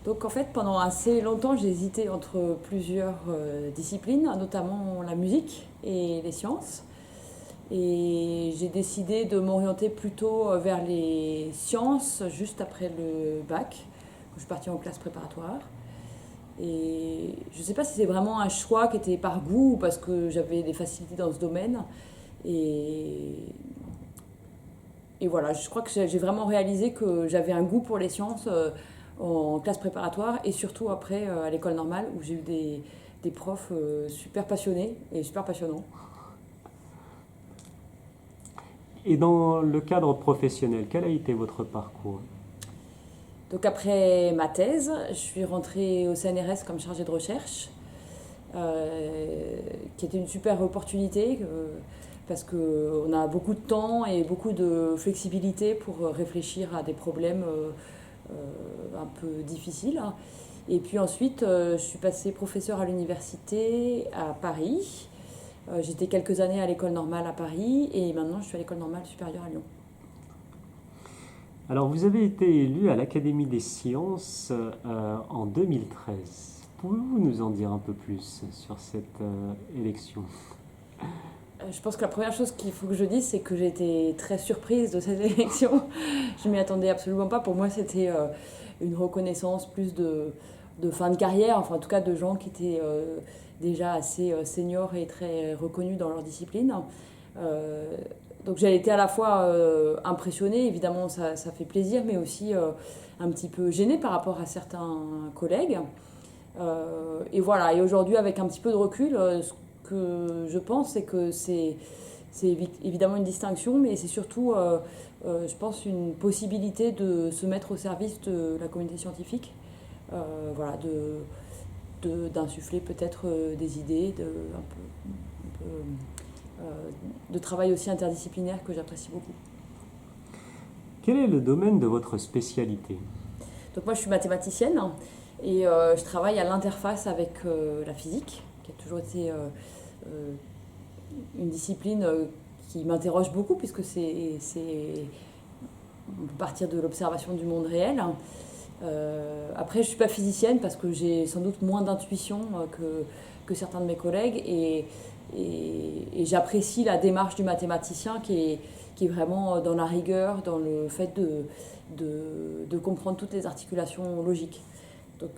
Donc en fait, pendant assez longtemps, j'ai hésité entre plusieurs disciplines, notamment la musique et les sciences. Et j'ai décidé de m'orienter plutôt vers les sciences juste après le bac. Je suis partie en classe préparatoire. Et je ne sais pas si c'est vraiment un choix qui était par goût ou parce que j'avais des facilités dans ce domaine. Et, et voilà, je crois que j'ai vraiment réalisé que j'avais un goût pour les sciences en classe préparatoire et surtout après à l'école normale où j'ai eu des profs super passionnés et super passionnants. Et dans le cadre professionnel, quel a été votre parcours? Donc après ma thèse, je suis rentrée au CNRS comme chargée de recherche, qui était une super opportunité parce qu'on a beaucoup de temps et beaucoup de flexibilité pour réfléchir à des problèmes un peu difficiles. Et puis ensuite, je suis passée professeure à l'université à Paris. J'étais quelques années à l'école normale à Paris et maintenant je suis à l'école normale supérieure à Lyon. Alors, vous avez été élu à l'Académie des sciences en 2013. Pouvez-vous nous en dire un peu plus sur cette élection? Je pense que la première chose qu'il faut que je dise, c'est que j'ai été très surprise de cette élection. Je m'y attendais absolument pas. Pour moi, c'était une reconnaissance plus de fin de carrière, enfin en tout cas de gens qui étaient déjà assez seniors et très reconnus dans leur discipline. Euh, donc j'ai été à la fois impressionnée, évidemment ça fait plaisir, mais aussi un petit peu gênée par rapport à certains collègues. Et voilà, et aujourd'hui avec un petit peu de recul, ce que je pense c'est que c'est évidemment une distinction, mais c'est surtout, je pense, une possibilité de se mettre au service de la communauté scientifique, voilà, d'insuffler peut-être des idées, un peu, de travail aussi interdisciplinaire que j'apprécie beaucoup. Quel est le domaine de votre spécialité? Donc moi je suis mathématicienne et je travaille à l'interface avec la physique, qui a toujours été une discipline qui m'interroge beaucoup puisque on peut partir de l'observation du monde réel. Après, je ne suis pas physicienne parce que j'ai sans doute moins d'intuition que certains de mes collègues et j'apprécie la démarche du mathématicien qui est vraiment dans la rigueur, dans le fait de comprendre toutes les articulations logiques. Donc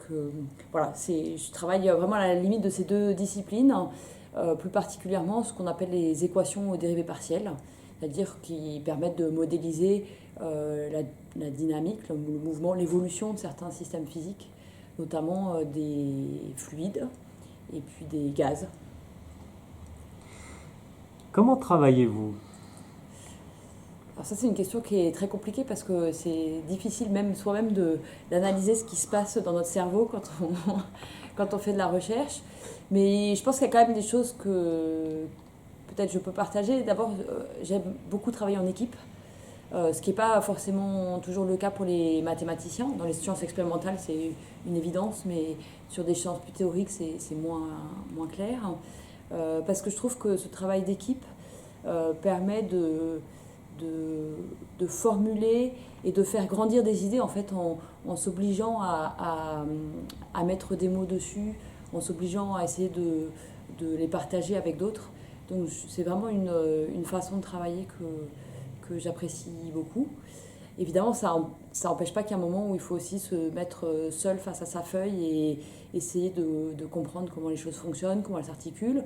voilà, je travaille vraiment à la limite de ces deux disciplines, plus particulièrement ce qu'on appelle les équations aux dérivées partielles, c'est-à-dire qui permettent de modéliser la dynamique, le mouvement, l'évolution de certains systèmes physiques, notamment des fluides et puis des gaz. Comment travaillez-vous? Alors ça c'est une question qui est très compliquée parce que c'est difficile même soi-même d'analyser ce qui se passe dans notre cerveau quand on fait de la recherche. Mais je pense qu'il y a quand même des choses que peut-être je peux partager. D'abord, j'aime beaucoup travailler en équipe, ce qui n'est pas forcément toujours le cas pour les mathématiciens. Dans les sciences expérimentales, c'est une évidence, mais sur des sciences plus théoriques, c'est moins clair. Parce que je trouve que ce travail d'équipe permet de formuler et de faire grandir des idées en fait en s'obligeant à mettre des mots dessus, en s'obligeant à essayer de les partager avec d'autres. Donc c'est vraiment une façon de travailler que j'apprécie beaucoup. Évidemment, ça n'empêche pas qu'il y a un moment où il faut aussi se mettre seul face à sa feuille et essayer de comprendre comment les choses fonctionnent, comment elles s'articulent.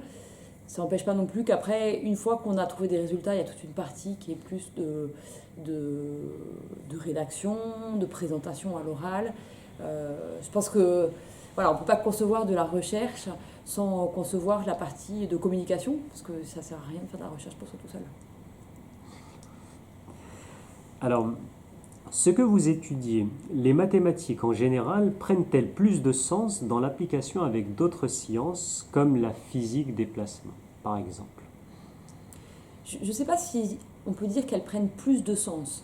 Ça n'empêche pas non plus qu'après, une fois qu'on a trouvé des résultats, il y a toute une partie qui est plus de rédaction, de présentation à l'oral. Je pense que voilà, on ne peut pas concevoir de la recherche sans concevoir la partie de communication, parce que ça ne sert à rien de faire de la recherche pour soi tout seul. Alors, ce que vous étudiez, les mathématiques en général, prennent-elles plus de sens dans l'application avec d'autres sciences, comme la physique des plasmas, par exemple? Je ne sais pas si on peut dire qu'elles prennent plus de sens.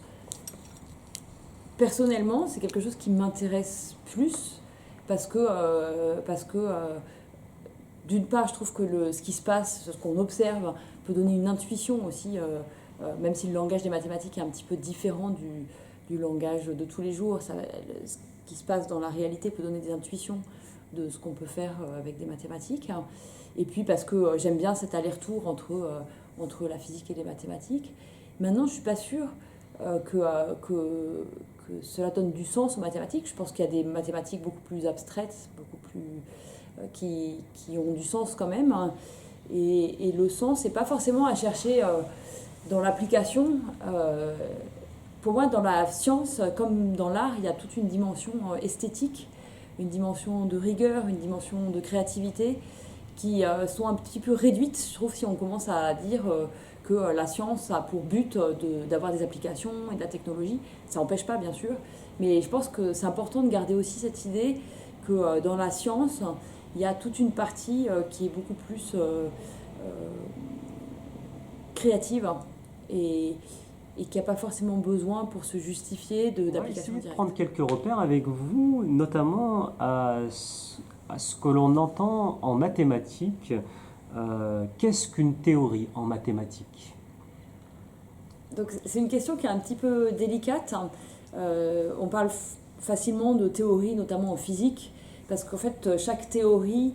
Personnellement, c'est quelque chose qui m'intéresse plus parce que d'une part, je trouve que ce qui se passe, ce qu'on observe, peut donner une intuition aussi, même si le langage des mathématiques est un petit peu différent du langage de tous les jours. Ce qui se passe dans la réalité peut donner des intuitions de ce qu'on peut faire avec des mathématiques. Et puis parce que j'aime bien cet aller-retour entre la physique et les mathématiques. Maintenant, je ne suis pas sûre que cela donne du sens aux mathématiques. Je pense qu'il y a des mathématiques beaucoup plus abstraites, beaucoup plus, qui ont du sens quand même. Et le sens, c'est pas forcément à chercher dans l'application. Pour moi, dans la science, comme dans l'art, il y a toute une dimension esthétique, une dimension de rigueur, une dimension de créativité qui sont un petit peu réduites, je trouve, si on commence à dire que la science a pour but d'avoir des applications et de la technologie. Ça n'empêche pas, bien sûr, mais je pense que c'est important de garder aussi cette idée que dans la science, il y a toute une partie qui est beaucoup plus créative et qui n'a pas forcément besoin pour se justifier d'applications directes. Prendre quelques repères avec vous, notamment à ce que l'on entend en mathématiques. Qu'est-ce qu'une théorie en mathématiques ? Donc c'est une question qui est un petit peu délicate. On parle facilement de théorie, notamment en physique, parce qu'en fait chaque théorie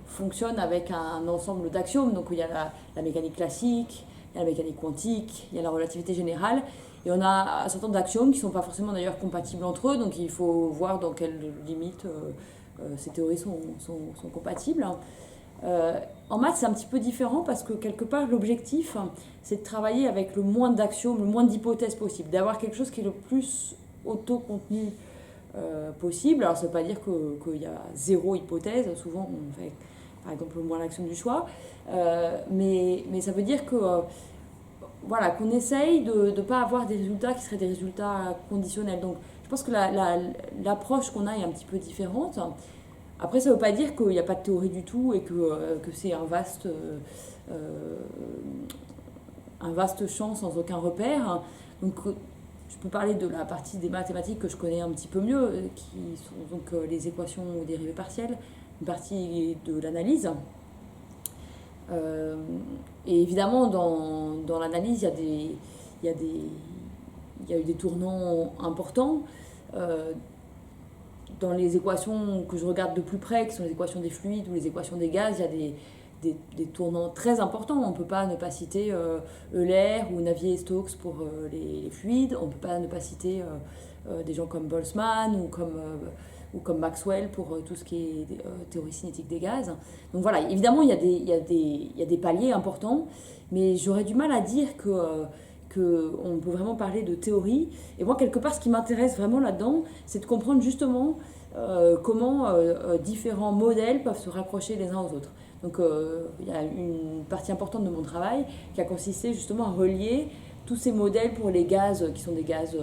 fonctionne avec un ensemble d'axiomes. Donc il y a la mécanique classique, il y a la mécanique quantique, il y a la relativité générale, et on a un certain nombre d'axiomes qui ne sont pas forcément d'ailleurs compatibles entre eux, donc il faut voir dans quelles limites ces théories sont compatibles. En maths, c'est un petit peu différent parce que quelque part, l'objectif, c'est de travailler avec le moins d'axiomes, le moins d'hypothèses possible, d'avoir quelque chose qui est le plus auto-contenu possible. Alors, ça ne veut pas dire qu'il y a zéro hypothèse, souvent on fait par exemple le moins l'axiome du choix, mais ça veut dire que voilà, qu'on essaye de ne pas avoir des résultats qui seraient des résultats conditionnels. Donc, je pense que l'approche qu'on a est un petit peu différente. Après, ça ne veut pas dire qu'il n'y a pas de théorie du tout et que c'est un vaste champ sans aucun repère. Donc, je peux parler de la partie des mathématiques que je connais un petit peu mieux, qui sont donc les équations aux dérivées partielles, une partie de l'analyse. Et évidemment, dans l'analyse, il y a eu des tournants importants. Dans les équations que je regarde de plus près, qui sont les équations des fluides ou les équations des gaz, il y a des tournants très importants. On ne peut pas ne pas citer Euler ou Navier et Stokes pour les fluides. On ne peut pas ne pas citer des gens comme Boltzmann ou comme Maxwell pour tout ce qui est théorie cinétique des gaz. Donc voilà, évidemment, il y a des paliers importants, mais j'aurais du mal à dire qu'on peut vraiment parler de théorie. Et moi, quelque part, ce qui m'intéresse vraiment là-dedans, c'est de comprendre justement comment différents modèles peuvent se rapprocher les uns aux autres. Donc, il y a une partie importante de mon travail qui a consisté justement à relier tous ces modèles pour les gaz qui sont des gaz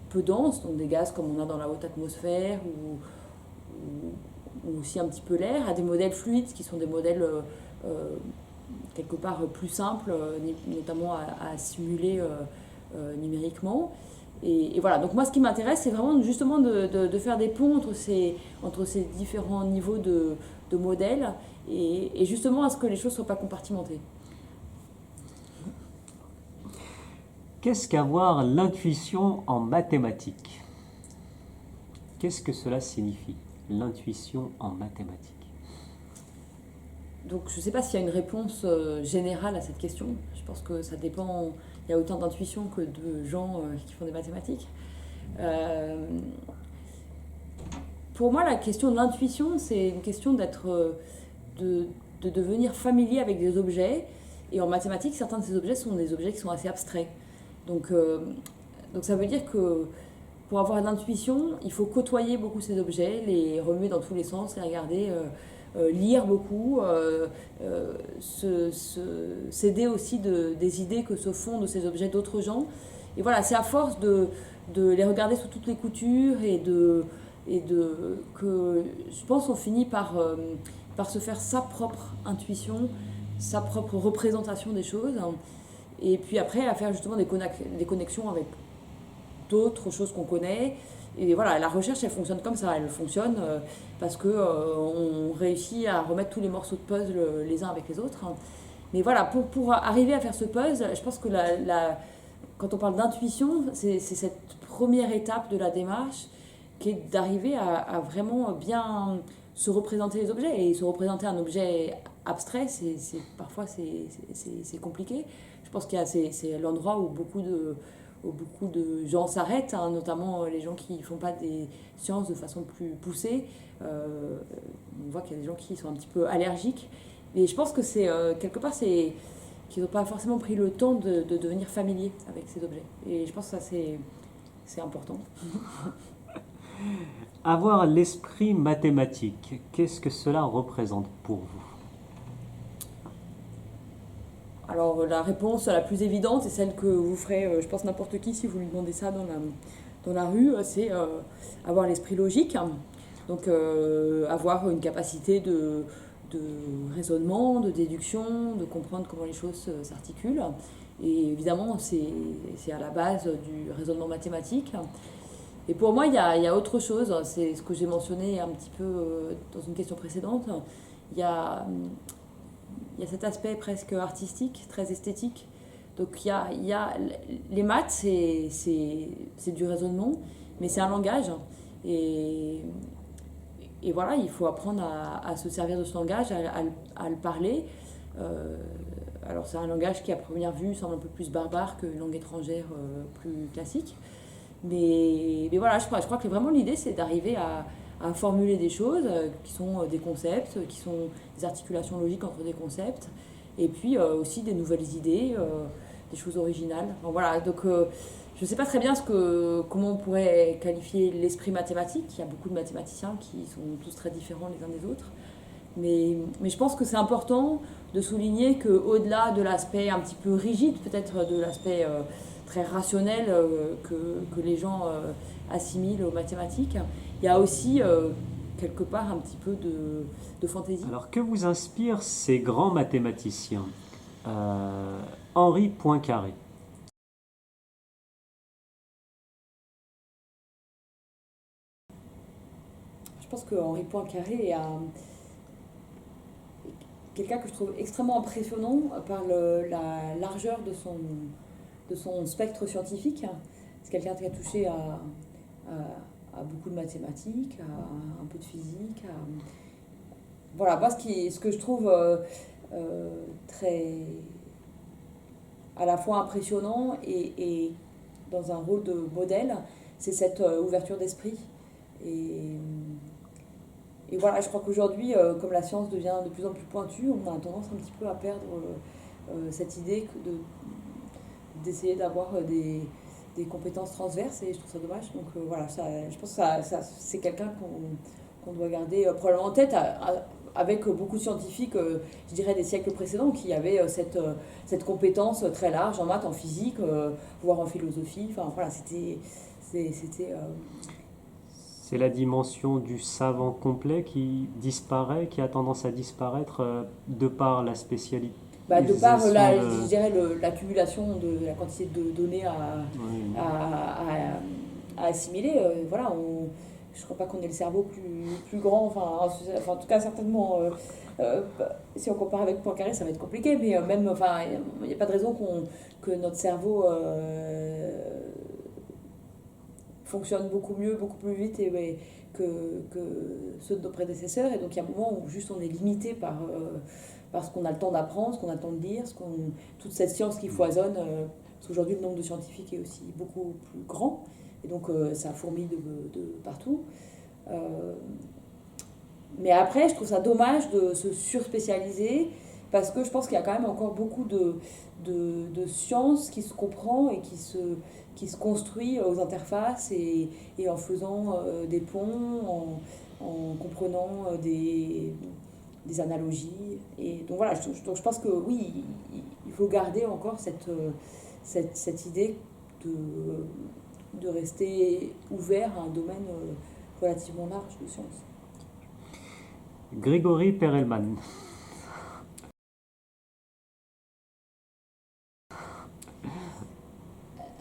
peu denses, donc des gaz comme on a dans la haute atmosphère ou aussi un petit peu l'air, à des modèles fluides qui sont des modèles quelque part plus simples, notamment à simuler numériquement. Et voilà, donc moi ce qui m'intéresse, c'est vraiment justement de faire des ponts entre ces différents niveaux de modèles et justement à ce que les choses ne soient pas compartimentées. Qu'est-ce qu'avoir l'intuition en mathématiques ? Qu'est-ce que cela signifie, l'intuition en mathématiques ? Donc je ne sais pas s'il y a une réponse générale à cette question. Je pense que ça dépend. Il y a autant d'intuition que de gens qui font des mathématiques. Pour moi, la question de l'intuition, c'est une question de devenir familier avec des objets. Et en mathématiques, certains de ces objets sont des objets qui sont assez abstraits. Donc ça veut dire que pour avoir de l'intuition, il faut côtoyer beaucoup ces objets, les remuer dans tous les sens, les regarder, lire beaucoup, s'aider aussi des idées que se font de ces objets d'autres gens. Et voilà, c'est à force de les regarder sous toutes les coutures et que je pense on finit par se faire sa propre intuition, sa propre représentation des choses. Et puis après, à faire justement des connexions avec d'autres choses qu'on connaît. Et voilà, la recherche, elle fonctionne comme ça. Elle fonctionne parce qu'on réussit à remettre tous les morceaux de puzzle les uns avec les autres. Mais voilà, pour arriver à faire ce puzzle, je pense que quand on parle d'intuition, c'est cette première étape de la démarche qui est d'arriver à vraiment bien se représenter les objets. Et se représenter un objet abstrait, parfois c'est compliqué. Je pense qu'il y a, c'est l'endroit où beaucoup de gens s'arrêtent, hein, notamment les gens qui ne font pas des sciences de façon plus poussée. On voit qu'il y a des gens qui sont un petit peu allergiques. Et je pense que quelque part, c'est qu'ils n'ont pas forcément pris le temps de devenir familiers avec ces objets. Et je pense que ça, c'est important. Avoir l'esprit mathématique, qu'est-ce que cela représente pour vous? Alors, la réponse la plus évidente, et celle que vous ferez, je pense, n'importe qui si vous lui demandez ça dans la rue, c'est avoir l'esprit logique. Donc, avoir une capacité de raisonnement, de déduction, de comprendre comment les choses s'articulent. Et évidemment, c'est à la base du raisonnement mathématique. Et pour moi, il y a autre chose, c'est ce que j'ai mentionné un petit peu dans une question précédente. Il y a, il y a cet aspect presque artistique, très esthétique. Donc les maths, c'est du raisonnement, mais c'est un langage. Et, et voilà, il faut apprendre à se servir de ce langage, à le parler. Euh, alors c'est un langage qui à première vue semble un peu plus barbare qu'une langue étrangère plus classique. Mais voilà, je crois que vraiment l'idée c'est d'arriver à formuler des choses qui sont des concepts, qui sont des articulations logiques entre des concepts, et puis aussi des nouvelles idées, des choses originales. Enfin, voilà, donc je ne sais pas très bien comment on pourrait qualifier l'esprit mathématique. Il y a beaucoup de mathématiciens qui sont tous très différents les uns des autres. Mais je pense que c'est important de souligner qu'au-delà de l'aspect un petit peu rigide, peut-être de l'aspect très rationnel que les gens assimilent aux mathématiques, il y a aussi quelque part un petit peu de fantaisie. Alors, que vous inspirent ces grands mathématiciens? Henri Poincaré. Je pense que Henri Poincaré est quelqu'un que je trouve extrêmement impressionnant par la largeur de son spectre scientifique. C'est quelqu'un qui a touché à beaucoup de mathématiques, à un peu de physique. Voilà, moi ce que je trouve très à la fois impressionnant et dans un rôle de modèle, c'est cette ouverture d'esprit. Et, et voilà, je crois qu'aujourd'hui, comme la science devient de plus en plus pointue, on a tendance un petit peu à perdre cette idée d'essayer d'avoir des compétences transverses et je trouve ça dommage. Donc voilà, je pense que c'est quelqu'un qu'on doit garder probablement en tête avec beaucoup de scientifiques, je dirais des siècles précédents, qui avaient cette compétence très large en maths, en physique, voire en philosophie. Enfin voilà, C'est la dimension du savant complet qui disparaît, qui a tendance à disparaître de par la spécialité. De par je dirais l'accumulation de la quantité de données Oui. à assimiler. Voilà, je ne crois pas qu'on ait le cerveau plus grand. Enfin, en tout cas, certainement, si on compare avec Poincaré, ça va être compliqué. Mais même, enfin, il n'y a pas de raison que notre cerveau fonctionne beaucoup mieux, beaucoup plus vite que ceux de nos prédécesseurs. Et donc, il y a un moment où juste on est limité par ce qu'on a le temps d'apprendre, ce qu'on a le temps de lire, toute cette science qui foisonne. Parce qu'aujourd'hui, le nombre de scientifiques est aussi beaucoup plus grand. Et donc, ça fourmille de partout. Mais après, je trouve ça dommage de se surspécialiser parce que je pense qu'il y a quand même encore beaucoup de science qui se comprend et qui se construit aux interfaces et en faisant des ponts, en comprenant des analogies. Et donc voilà, donc je pense que oui, il faut garder encore cette idée de rester ouvert à un domaine relativement large de sciences. Grégory Perelman.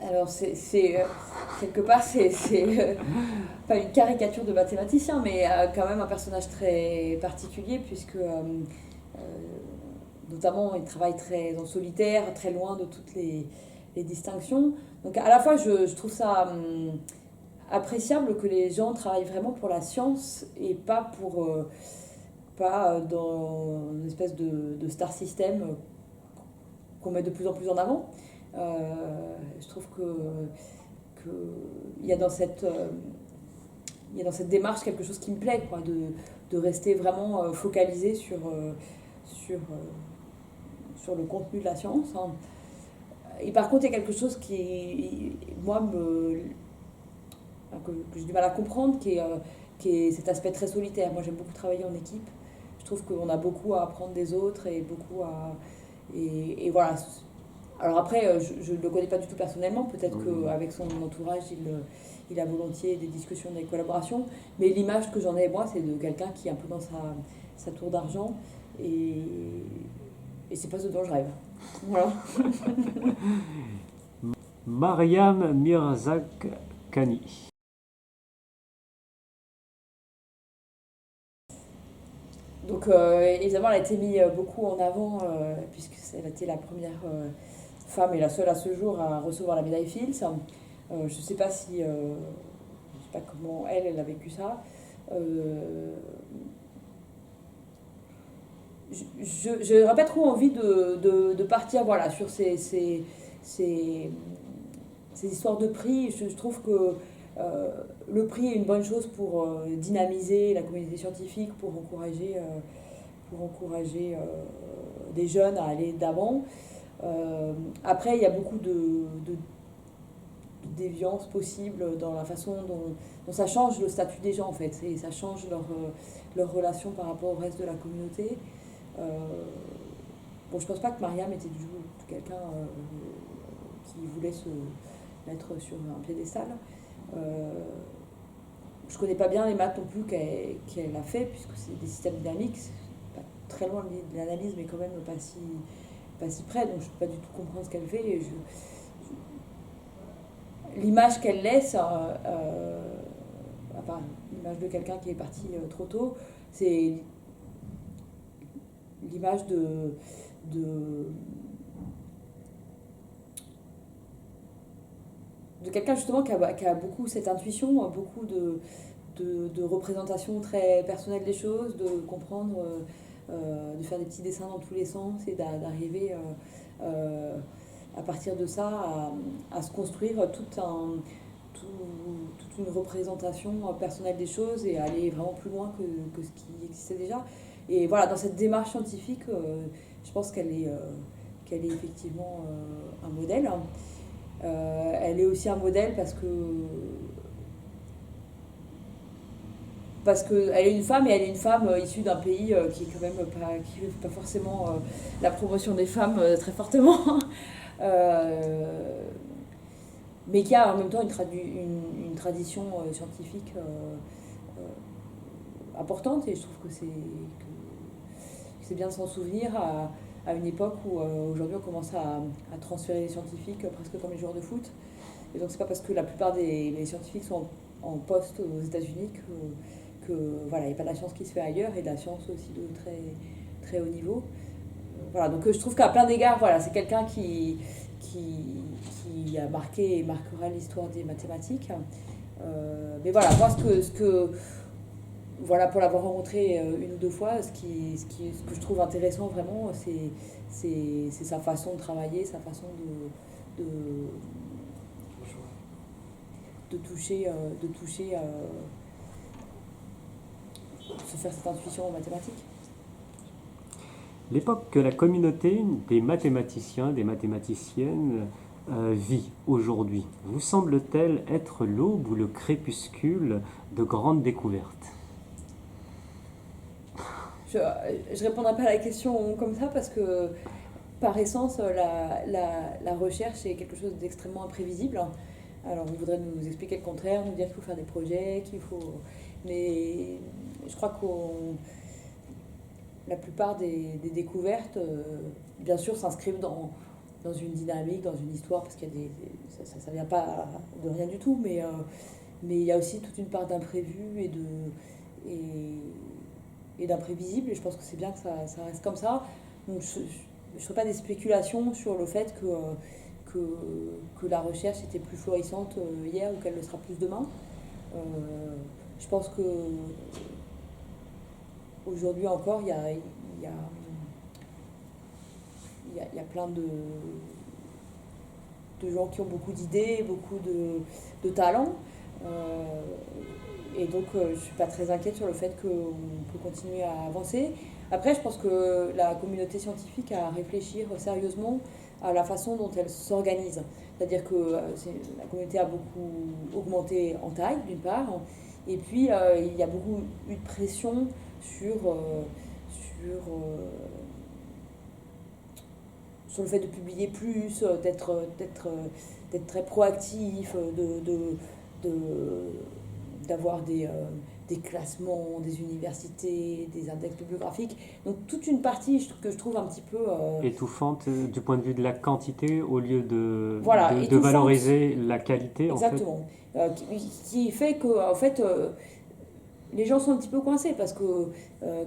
Alors quelque part c'est pas une caricature de mathématicien, mais quand même un personnage très particulier puisque notamment il travaille très en solitaire, très loin de toutes les distinctions. Donc à la fois je trouve ça appréciable que les gens travaillent vraiment pour la science et pas pas dans une espèce de star system qu'on met de plus en plus en avant. Je trouve que il y a dans il y a dans cette démarche quelque chose qui me plaît, quoi, de rester vraiment focalisé sur, sur le contenu de la science, hein. Et par contre, il y a quelque chose qui, moi, que j'ai du mal à comprendre, qui est cet aspect très solitaire. Moi, j'aime beaucoup travailler en équipe. Je trouve qu'on a beaucoup à apprendre des autres et beaucoup à... Et voilà. Alors après, je ne le connais pas du tout personnellement. Peut-être qu'avec son entourage, il a volontiers des discussions, des collaborations. Mais l'image que j'en ai, moi, c'est de quelqu'un qui est un peu dans sa tour d'argent. Et c'est pas ce dont je rêve. Voilà. Mariam Mirzakhani. Donc évidemment, elle a été mise beaucoup en avant, puisque elle a été la première femme et la seule à ce jour à recevoir la médaille Fields. Je ne sais pas si, je sais pas comment elle a vécu ça. Je n'aurais pas trop envie de partir, voilà, sur ces histoires de prix. Je trouve que le prix est une bonne chose pour dynamiser la communauté scientifique, pour encourager des jeunes à aller d'avant. Après, il y a beaucoup de déviance possible dans la façon dont ça change le statut des gens, en fait, et ça change leur relation par rapport au reste de la communauté. Bon, je pense pas que Mariam était du tout quelqu'un qui voulait se mettre sur un piédestal. Je connais pas bien les maths non plus qu'elle a fait, puisque c'est des systèmes dynamiques, c'est pas très loin de l'analyse, mais quand même pas si près, donc je peux pas du tout comprendre ce qu'elle fait. Et l'image qu'elle laisse, enfin, l'image de quelqu'un qui est parti trop tôt, c'est l'image de quelqu'un justement qui a beaucoup cette intuition, beaucoup de représentation très personnelle des choses, de comprendre, de faire des petits dessins dans tous les sens et d'arriver à partir de ça à se construire toute une représentation personnelle des choses et aller vraiment plus loin que ce qui existait déjà. Et voilà, dans cette démarche scientifique, je pense qu'elle est effectivement un modèle. Elle est aussi un modèle parce qu'elle est une femme et elle est une femme issue d'un pays qui est quand même qui veut pas forcément la promotion des femmes très fortement. Mais qui a en même temps une tradition scientifique importante, et je trouve que c'est bien de s'en souvenir à une époque où aujourd'hui on commence à transférer les scientifiques presque comme les joueurs de foot. Et donc c'est pas parce que la plupart des scientifiques sont en poste aux États-Unis que voilà, il n'y a pas de la science qui se fait ailleurs, et de la science aussi de très, très haut niveau. Voilà, donc je trouve qu'à plein d'égards, voilà, c'est quelqu'un qui a marqué et marquera l'histoire des mathématiques. Mais voilà, moi voilà, pour l'avoir rencontré une ou deux fois, ce que je trouve intéressant vraiment, c'est sa façon de travailler, sa façon de toucher, se faire cette intuition en mathématiques. L'époque que la communauté des mathématiciens, des mathématiciennes vit aujourd'hui, vous semble-t-elle être l'aube ou le crépuscule de grandes découvertes? Je ne répondrai pas à la question comme ça parce que, par essence, la recherche est quelque chose d'extrêmement imprévisible. Alors, on voudrait nous expliquer le contraire, nous dire qu'il faut faire des projets, Mais je crois que la plupart des découvertes, bien sûr, s'inscrivent dans une dynamique, dans une histoire, parce qu'il y a ça vient pas de rien du tout, mais il y a aussi toute une part d'imprévu et d'imprévisible, et je pense que c'est bien que ça reste comme ça. Donc je ne ferai pas des spéculations sur le fait que la recherche était plus florissante hier ou qu'elle le sera plus demain. Je pense que aujourd'hui encore, il y a plein de gens qui ont beaucoup d'idées, beaucoup de talents. Et donc, je ne suis pas très inquiète sur le fait qu'on peut continuer à avancer. Après, je pense que la communauté scientifique a à réfléchir sérieusement à la façon dont elle s'organise. C'est-à-dire que la communauté a beaucoup augmenté en taille, d'une part, et puis il y a beaucoup eu de pression sur, sur le fait de publier plus, d'être très proactif, d'avoir des classements, des universités, des index bibliographiques. Donc toute une partie que je trouve un petit peu... Étouffante du point de vue de la quantité au lieu voilà, de valoriser la qualité. Exactement. En fait. Qui fait que, en fait, les gens sont un petit peu coincés parce que,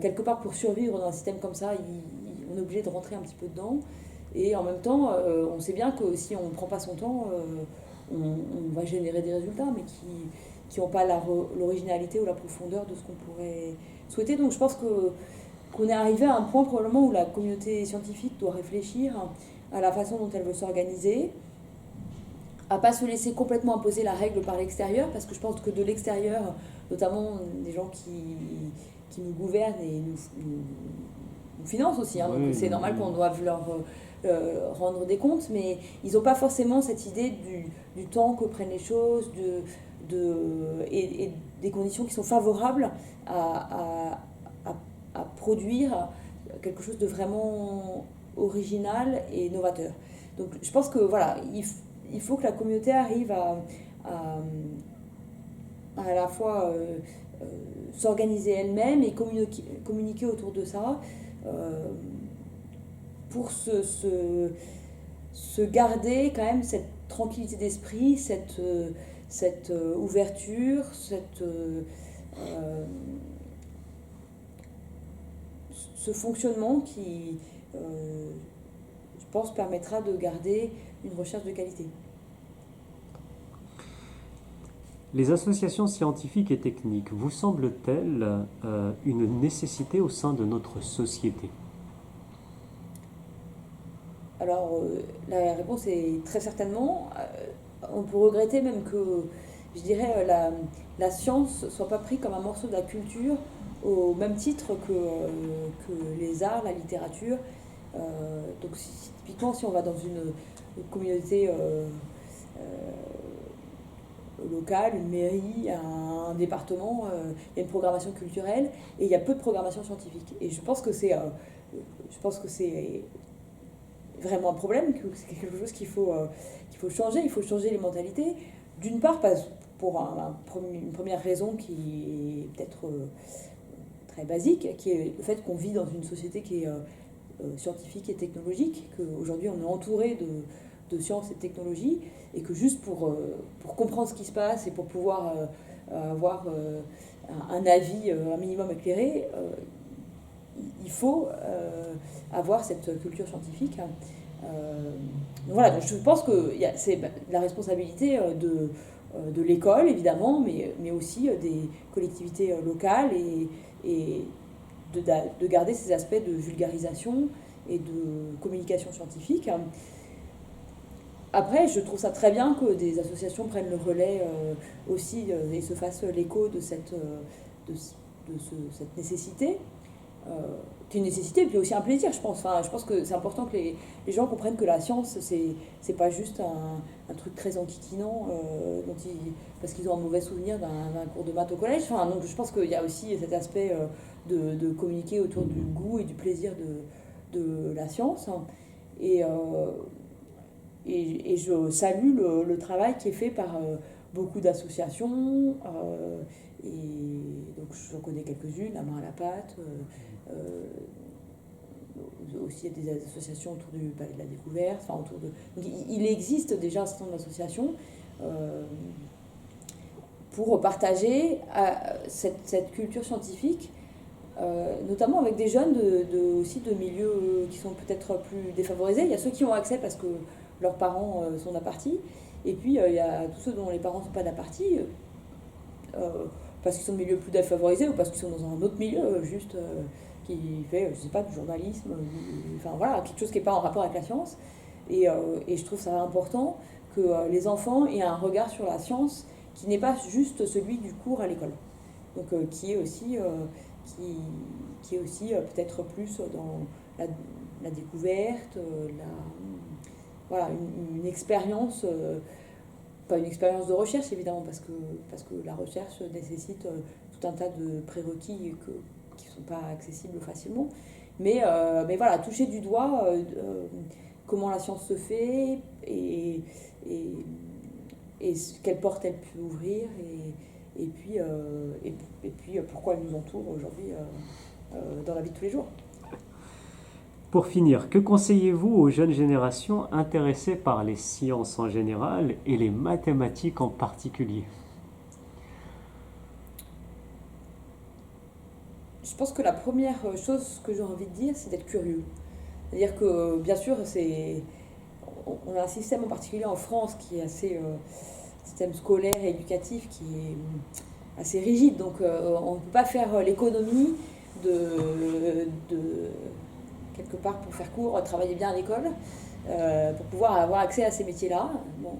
quelque part, pour survivre dans un système comme ça, on est obligé de rentrer un petit peu dedans. Et en même temps, on sait bien que si on ne prend pas son temps, on va générer des résultats, mais qui n'ont pas l'originalité ou la profondeur de ce qu'on pourrait souhaiter. Donc je pense qu'on est arrivé à un point probablement où la communauté scientifique doit réfléchir à la façon dont elle veut s'organiser, à pas se laisser complètement imposer la règle par l'extérieur, parce que je pense que de l'extérieur, notamment des gens qui nous gouvernent et nous financent aussi, hein, donc c'est normal qu'on doive leur rendre des comptes, mais ils n'ont pas forcément cette idée du temps que prennent les choses, et des conditions qui sont favorables à produire quelque chose de vraiment original et novateur. Donc je pense que voilà, il faut que la communauté arrive à la fois s'organiser elle-même et communiquer autour de ça pour se garder quand même cette tranquillité d'esprit, cette ouverture, ce fonctionnement qui, je pense, permettra de garder une recherche de qualité. Les associations scientifiques et techniques vous semblent-elles une nécessité au sein de notre société ? Alors, la réponse est très certainement. On peut regretter même que, je dirais, la science ne soit pas prise comme un morceau de la culture au même titre que les arts, la littérature. Donc, typiquement, si on va dans une communauté locale, une mairie, un département, il y a une programmation culturelle et il y a peu de programmation scientifique. Et je pense que c'est vraiment un problème, que c'est quelque chose qu'il faut changer. Il faut changer les mentalités. D'une part, pour une première raison qui est peut-être très basique, qui est le fait qu'on vit dans une société qui est scientifique et technologique, qu'aujourd'hui on est entouré de sciences et de technologies, et que juste pour comprendre ce qui se passe et pour pouvoir avoir un avis un minimum éclairé, il faut avoir cette culture scientifique. Voilà, donc je pense que c'est la responsabilité de l'école, évidemment, mais aussi des collectivités locales et de garder ces aspects de vulgarisation et de communication scientifique. Après, je trouve ça très bien que des associations prennent le relais aussi et se fassent l'écho de cette nécessité. C'est une nécessité et puis aussi un plaisir, je pense. Enfin, je pense que c'est important que les gens comprennent que la science, c'est pas juste un truc très enquiquinant parce qu'ils ont un mauvais souvenir d'un cours de maths au collège. Enfin, donc je pense qu'il y a aussi cet aspect de communiquer autour du goût et du plaisir de la science. Et je salue le travail qui est fait par beaucoup d'associations. Et donc j'en connais quelques-unes, La main à la pâte. Aussi il y a des associations autour du palais de la découverte. Enfin, donc, il existe déjà un certain nombre d'associations pour partager cette culture scientifique, notamment avec des jeunes aussi de milieux qui sont peut-être plus défavorisés. Il y a ceux qui ont accès parce que leurs parents sont d'apartis, et puis il y a tous ceux dont les parents ne sont pas d'apartis. parce qu'ils sont de milieux plus défavorisés ou parce qu'ils sont dans un autre milieu, juste qui fait, je sais pas, du journalisme, enfin voilà, quelque chose qui n'est pas en rapport avec la science. Et je trouve ça important que les enfants aient un regard sur la science qui n'est pas juste celui du cours à l'école. Donc qui est aussi, peut-être plus dans la découverte, voilà, une expérience, pas une expérience de recherche évidemment, parce que la recherche nécessite tout un tas de prérequis qui ne sont pas accessibles facilement. Mais voilà, toucher du doigt comment la science se fait et quelle porte elle peut ouvrir et puis pourquoi elle nous entoure aujourd'hui dans la vie de tous les jours. Pour finir, que conseillez-vous aux jeunes générations intéressées par les sciences en général et les mathématiques en particulier? Je pense que la première chose que j'ai envie de dire, c'est d'être curieux. C'est-à-dire que, bien sûr, on a un système en particulier en France qui est assez... système scolaire et éducatif qui est assez rigide. Donc, on ne peut pas faire l'économie de quelque part, pour faire court, travailler bien à l'école, pour pouvoir avoir accès à ces métiers-là. Bon,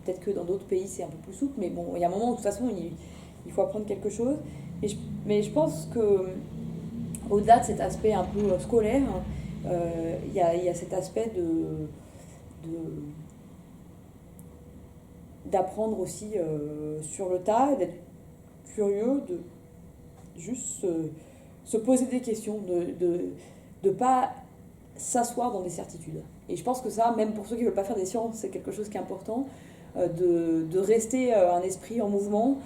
peut-être que dans d'autres pays, c'est un peu plus souple, mais bon, il y a un moment où, de toute façon, il faut apprendre quelque chose. Mais je pense que au-delà de cet aspect un peu scolaire, il y a cet aspect d'apprendre aussi sur le tas, d'être curieux, de juste se poser des questions, de ne pas s'asseoir dans des certitudes. Et je pense que ça, même pour ceux qui ne veulent pas faire des sciences, c'est quelque chose qui est important, de rester un esprit en mouvement,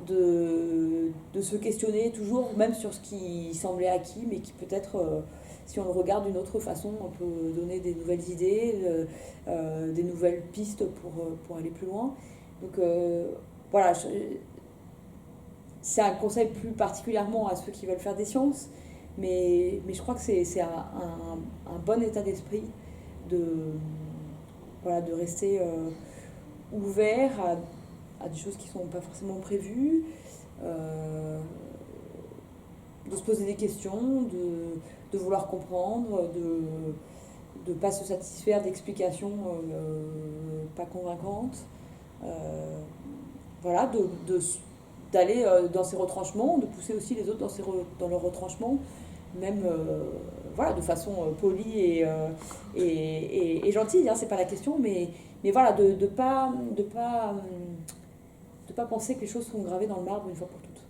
de se questionner toujours, même sur ce qui semblait acquis, mais qui peut-être, si on le regarde d'une autre façon, on peut donner des nouvelles idées, des nouvelles pistes pour aller plus loin. Donc voilà, c'est un conseil plus particulièrement à ceux qui veulent faire des sciences, mais je crois que c'est un bon état d'esprit voilà, de rester ouvert à des choses qui ne sont pas forcément prévues, de se poser des questions, de vouloir comprendre, de ne pas se satisfaire d'explications pas convaincantes. Voilà, d'aller dans ses retranchements, de pousser aussi les autres dans leurs retranchements, même voilà, de façon polie et gentille, hein, c'est pas la question, mais voilà, de pas penser que les choses sont gravées dans le marbre une fois pour toutes.